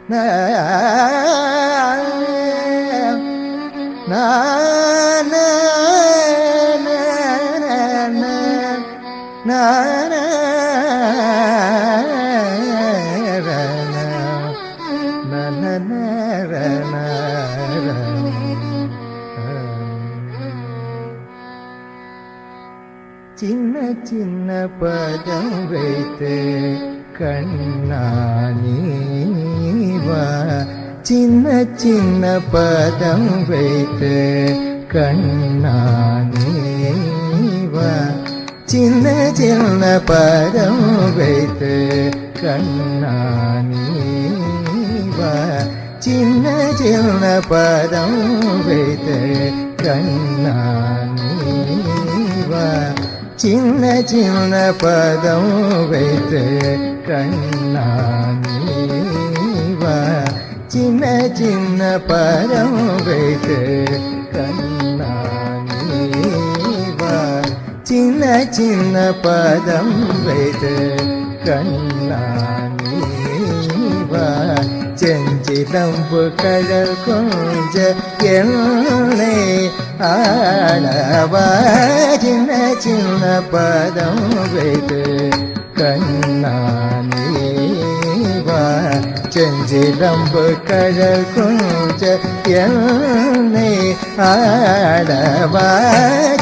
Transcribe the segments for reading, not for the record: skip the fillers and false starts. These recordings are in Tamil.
சின்ன சின்ன பதம் வைத்து கண்ணானீவா, சின்ன சின்ன பதம் வைத்து கண்ணானீவா, சின்ன சின்ன பதம் வைத்து கண்ணானீவா, சின்ன சின்ன பதம் வைத்து கண்ணானீவா, சின்ன சின்ன பதம் வைத்து கண்ணானீவா, சின்ன சின்ன பதம் வைத்து கண்ணானீவா, சின்ன சின்ன பதம் வைத்து கண்ணானீவா, செஞ்சிலம்பு கடல் கொஞ்ச என்னை ஆளவா, சின்ன சின்ன பதம் வைத்து கண்ணானீவா, செஞ்சிலம்பு கடல் கொஞ்ச என்னை ஆளவா,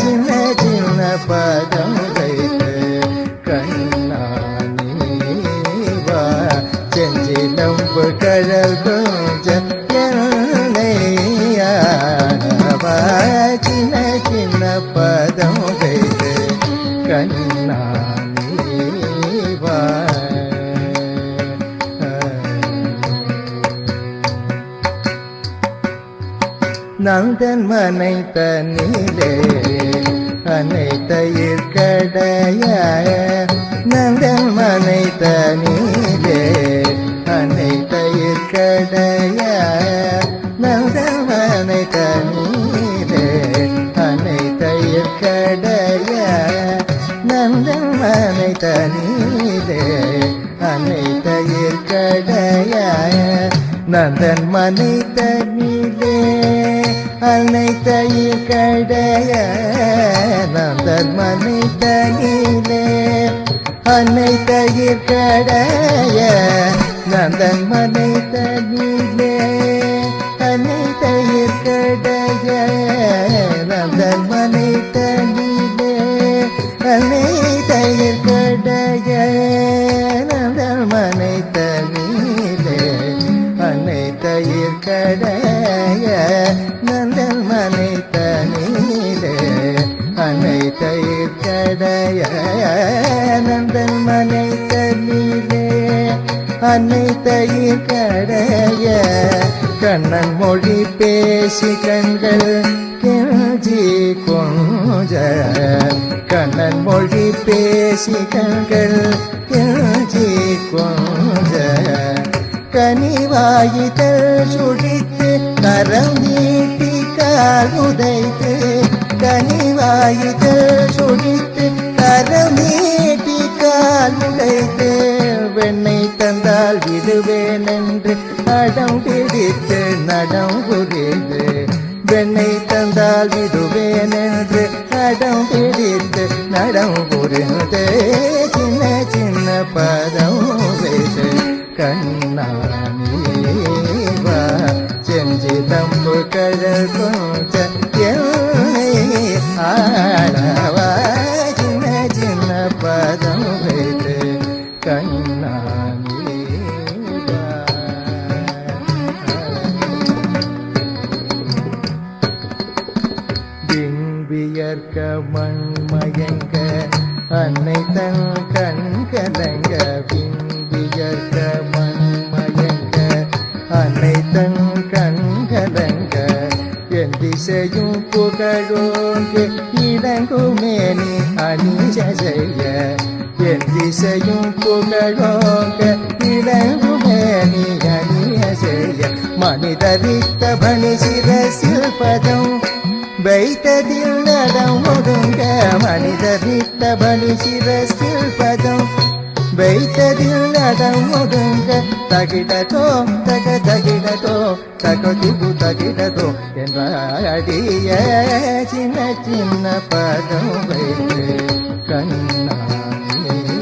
சின்ன சின்ன பதம் வைத்து கண்ணானீவா, செஞ்சிலம்பு கடல் கொஞ்ச என்னை ஆளவா, சின்ன சின்ன பதம் வைத்து கண்ணானீவா. நந்தன் மனை தன்னிலே அனைத்தயிர் கடைய, நந்தன் மனை தன்னிலே அனைத்தயிர் கடைய, நந்தன் மனை தன்னிலே அனைத்தயிர் கடைய, நந்தன் மனை தன்னிலே அனைத்தயிர் கடைய, நந்தன் மனை தன்னிலே அனைத்தயிர் கடைய, நந்தன் மனை தன்னிலே அனைத்தயிர் கடைய, நந்தன் மனை தன்னிலே அனைத்தயிர் கடைய, நந்தன் மனை தன்னிலே அனைத்தயிர் கடைய, நந்தன் மனை தன்னிலே அனைத்தயிர் கடைய, நந்தன் மனை தன்னிலே அனைத்தயிர் கடைய, நந்தன் மனை தன்னிலே அனைத்தயிர் கடைய, கண்ணன் மொழி பேசி கண்கள் கெஞ்சி கொஞ்ச, கண்ணன் மொழி பேசி கண்கள் கெஞ்சி கொஞ்ச, கனிவாயிதழ் சுழித்து கரம் நீட்டி கால் உதைத்து, கனிவாயிதழ் சுழித்து கரம் நீட்டி கால் உதைத்து, வெண்ணை தந்தால் விடுவேன் என்று அடம் பிடித்து நடம் புரிந்து, வெண்ணை தந்தால் விடுவேன் என்று அடம் பிடித்து நடம் புரிந்து, சின்ன சின்ன பதம் வைத்து கண்ணானீவா, செஞ்சிலம்பு கடல் கொஞ்ச என்னை ஆளவா, சின்ன சின்ன பதம் வைத்து கண்ணானீவா. விண்வியர்க்க மண்மயங்க அன்னை தன் கண் கலங்க, விண்வியர்க்க மண்மயங்க அன்னை தன் கண் கலங்க, என் திசையும் புகழோங்கு இளங்குமேனி அணிஜ செய்ய, என் திசையும் புகழோங்க இளங்குமேனி அணிய செய்ய, மனிதரித்த பணி சிரசில் பதம் வைத்ததில் நடம் ஒடுங்க, மனிதரித்த பணி சிரசில் பதம் வைத்ததில் நடம் ஒடுங்க தகிடதோ தகிடதோ தகதிபு தகிடதோ என்றாடிய சின்ன சின்ன பதம் வைத்து கண்ணானேவ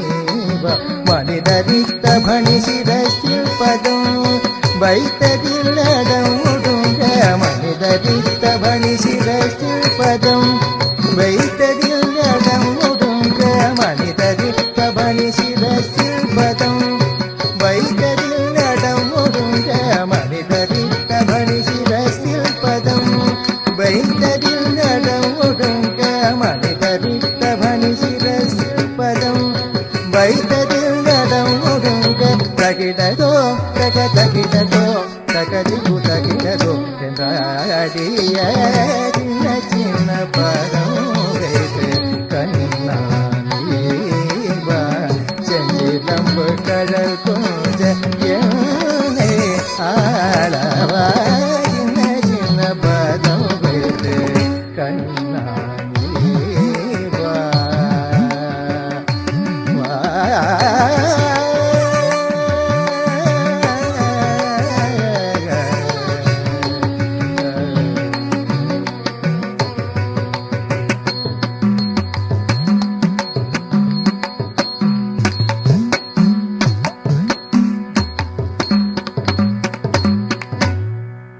மனிதரித்த பணி சிரசில் பதம் வைத்ததில் நடம் ஒடுங்க மனிதரித்த பணி சிரசில் பதம் வைத்ததில் நடம் ஒடுங்க மனிதரித்த பணி சிரசில் பதம் வைத்ததில் நடம் ஒடுங்க மனிதரித்த பணி சிரசில் பதம் வைத்ததில் நடம் ஒடுங்க மனிதரித்த பணி சிரசில் பதம் வைத்ததில் நடம் ஒடுங்க தகிடதோ தகிடதோ தகதிபு தகிடதோ என்றாடிய சின்ன சின்ன பதம்